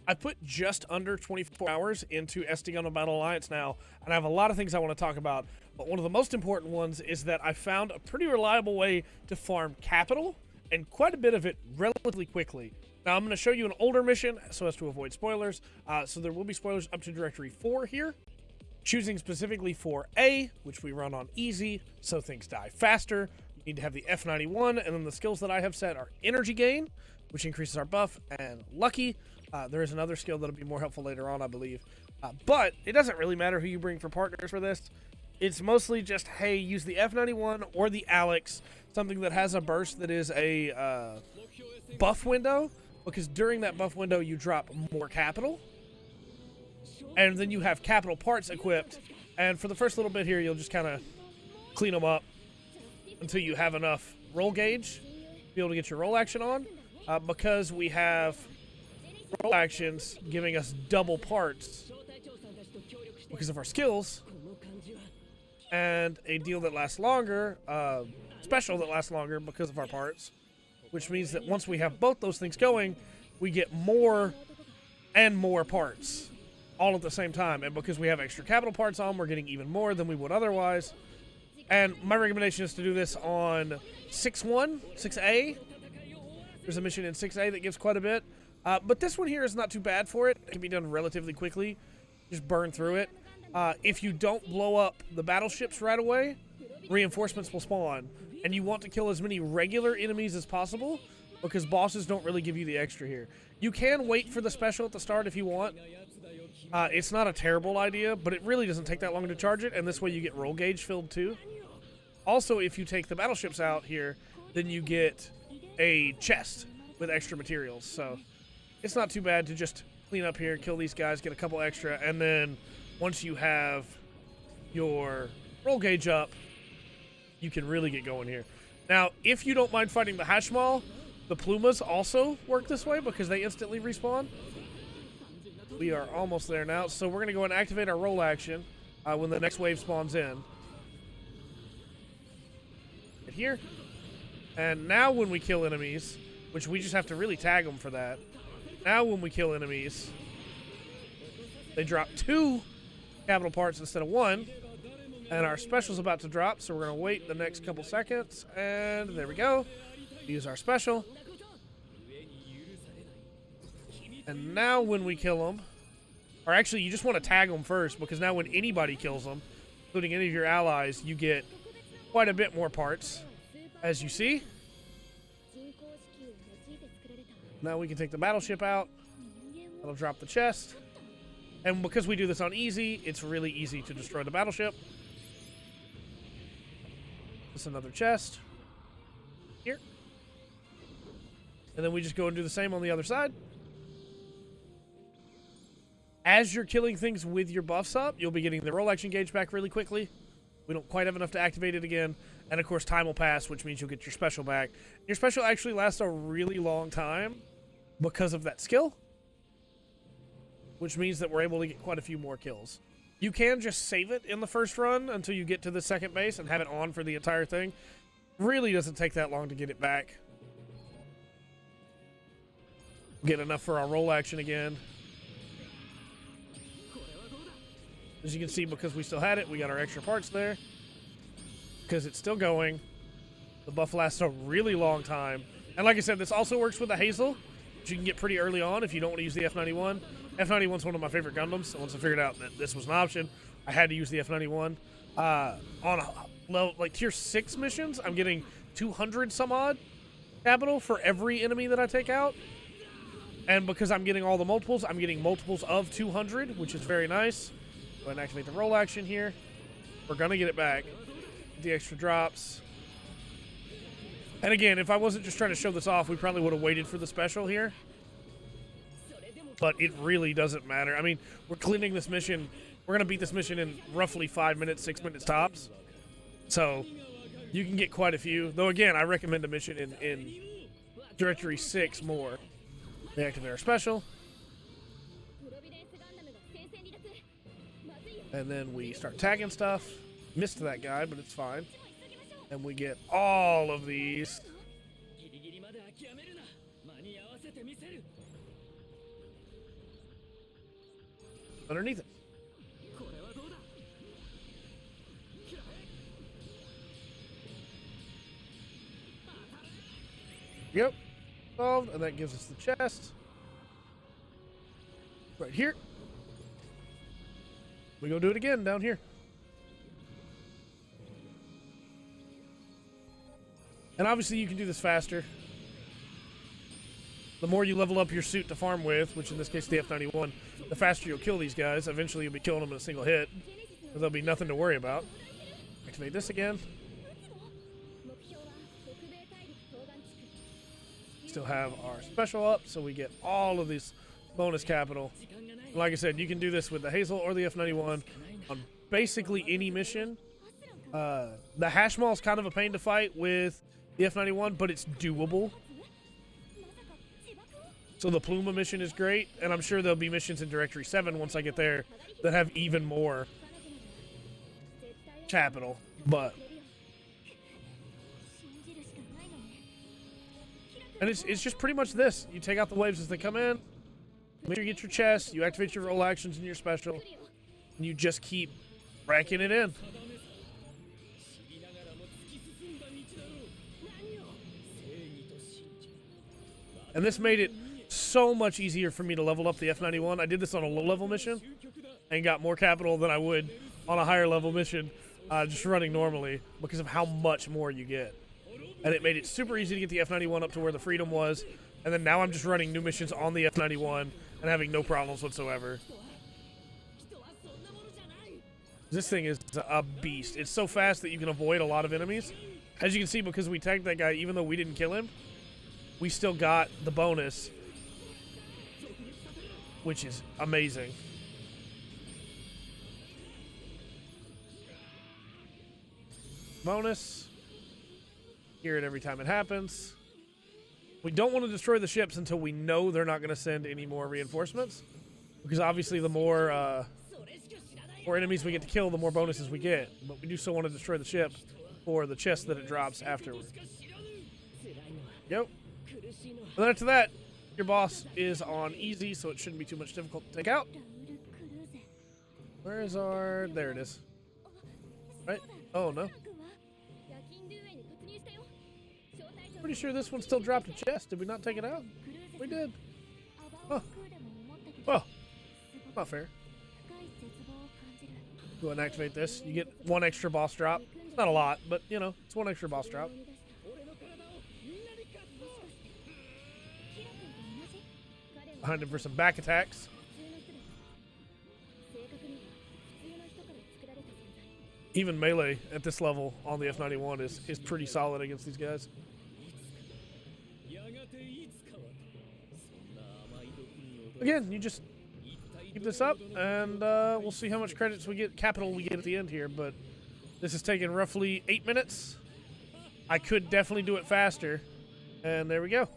I put just under 24 hours into SD Gundam Battle Alliance now, and I have a lot of things I want to talk about. But one of the most important ones is that I found a pretty reliable way to farm capital, and quite a bit of it relatively quickly. Now, I'm going to show you an older mission so as to avoid spoilers. So there will be spoilers up to Directory 4 here. Choosing specifically for A, which we run on easy, so things die faster. You need to have the F91, and then the skills that I have set are Energy Gain, which increases our buff, and Lucky. There is another skill that'll be more helpful later on, I believe. But it doesn't really matter who you bring for partners for this. It's mostly just, hey, use the F91 or the Alex, something that has a burst that is a buff window, because during that buff window you drop more capital. And then you have capital parts equipped, and for the first little bit here, you'll just kind of clean them up until you have enough roll gauge to be able to get your roll action on, because we have roll actions giving us double parts because of our skills, and a deal that lasts longer, special that lasts longer because of our parts, which means that once we have both those things going, we get more and more parts all at the same time. And because we have extra capital parts on, we're getting even more than we would otherwise. And my recommendation is to do this on 6-1, 6A. There's a mission in 6A that gives quite a bit. But this one here is not too bad for it. It can be done relatively quickly. Just burn through it. If you don't blow up the battleships right away, reinforcements will spawn. And you want to kill as many regular enemies as possible, because bosses don't really give you the extra here. You can wait for the special at the start if you want. It's not a terrible idea, but it really doesn't take that long to charge it, and this way you get roll gauge filled too. Also, if you take the battleships out here, then you get a chest with extra materials. So it's not too bad to just clean up here, kill these guys, get a couple extra, and then once you have your roll gauge up, you can really get going here. Now, if you don't mind fighting the Hashmal, the Plumas also work this way because they instantly respawn. We are almost there now, so we're going to go and activate our roll action when the next wave spawns in. Right here. And now when we kill enemies, which we just have to really tag them for that. Now when we kill enemies, they drop 2 capital parts instead of 1. And our special's about to drop, so we're going to wait the next couple seconds. And there we go. Use our special. And now when we kill them, or actually you just want to tag them first, because now when anybody kills them, including any of your allies, you get quite a bit more parts, as you see. Now we can take the battleship out. That'll drop the chest. And because we do this on easy, it's really easy to destroy the battleship. This is another chest. Here. And then we just go and do the same on the other side. As you're killing things with your buffs up, you'll be getting the roll action gauge back really quickly. We don't quite have enough to activate it again. And of course, time will pass, which means you'll get your special back. Your special actually lasts a really long time because of that skill, which means that we're able to get quite a few more kills. You can just save it in the first run until you get to the second base and have it on for the entire thing. Really doesn't take that long to get it back. Get enough for our roll action again. As you can see, because we still had it, we got our extra parts there. Because it's still going. The buff lasts a really long time. And like I said, this also works with the Hazel, which you can get pretty early on if you don't want to use the F91. F91's one of my favorite Gundams, so once I figured out that this was an option, I had to use the F91. On like tier 6 missions, I'm getting 200 some odd capital for every enemy that I take out. And because I'm getting all the multiples, I'm getting multiples of 200, which is very nice. Go ahead and activate the roll action here. We're going to get it back. The extra drops. And again, if I wasn't just trying to show this off, we probably would have waited for the special here. But it really doesn't matter. I mean, we're cleaning this mission. We're going to beat this mission in roughly 5 minutes, 6 minutes tops. So you can get quite a few. Though again, I recommend a mission in Directory 6 more. We activate our special. And then we start tagging stuff. Missed that guy, but it's fine. And we get all of these. underneath it. Yep. Solved, and that gives us the chest. Right here. We go do it again down here. And obviously you can do this faster. The more you level up your suit to farm with, which in this case the F91, the faster you'll kill these guys. Eventually you'll be killing them in a single hit. There'll be nothing to worry about. Activate this again. Still have our special up, so we get all of these bonus capital. Like I said, you can do this with the Hazel or the F91 on basically any mission. The Hash Mall is kind of a pain to fight with the F91, but it's doable. So the Pluma mission is great, and I'm sure there'll be missions in Directory 7 once I get there that have even more capital. But and it's just pretty much this. You take out the waves as they come in, make sure you get your chest, you activate your roll actions and your special, and you just keep racking it in. And this made it so much easier for me to level up the F91. I did this on a low-level mission and got more capital than I would on a higher-level mission just running normally because of how much more you get. And it made it super easy to get the F91 up to where the Freedom was. And then now I'm just running new missions on the F91 and having no problems whatsoever. This thing is a beast. It's so fast that you can avoid a lot of enemies. As you can see, because we tagged that guy, even though we didn't kill him, we still got the bonus, which is amazing. Bonus. Hear it every time it happens. We don't want to destroy the ships until we know they're not going to send any more reinforcements, because obviously the more enemies we get to kill, the more bonuses we get. But we do still want to destroy the ship for the chest that it drops afterward. Yep. And then after that, your boss is on easy, so it shouldn't be too much difficult to take out. Where is our... There it is. Right? Oh, no. Pretty sure this one still dropped a chest. Did we not take it out? We did. Oh. Well, not fair. Go ahead and activate this. You get one extra boss drop. It's not a lot, but, you know, it's one extra boss drop. Behind him for some back attacks. Even melee at this level on the F91 is pretty solid against these guys. Again, you just keep this up, and we'll see how much credits we get, capital we get at the end here, but this has taken roughly 8 minutes. I could definitely do it faster, and there we go.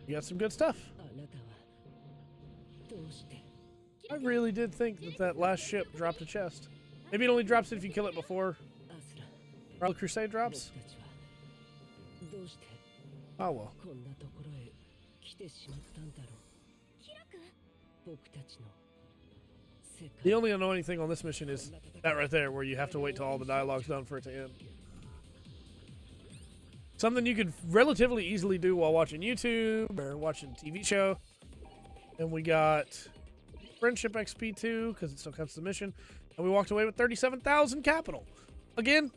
You got some good stuff. I really did think that that last ship dropped a chest. Maybe it only drops it if you kill it before Royal Crusade drops. Oh well. The only annoying thing on this mission is that right there, where you have to wait till all the dialogue's done for it to end. Something you could relatively easily do while watching YouTube or watching a TV show. And we got Friendship XP too, because it still counts the mission. And we walked away with 37,000 capital. Again,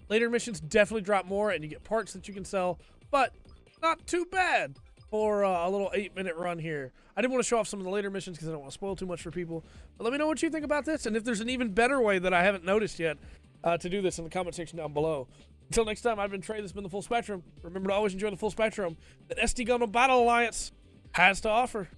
later missions definitely drop more, and you get parts that you can sell, but not too bad for a little 8-minute run here. I didn't want to show off some of the later missions because I don't want to spoil too much for people. But let me know what you think about this, and if there's an even better way that I haven't noticed yet to do this in the comment section down below. Until next time, I've been Trey. This has been the Full Spectrum. Remember to always enjoy the full spectrum that SD Gundam Battle Alliance has to offer.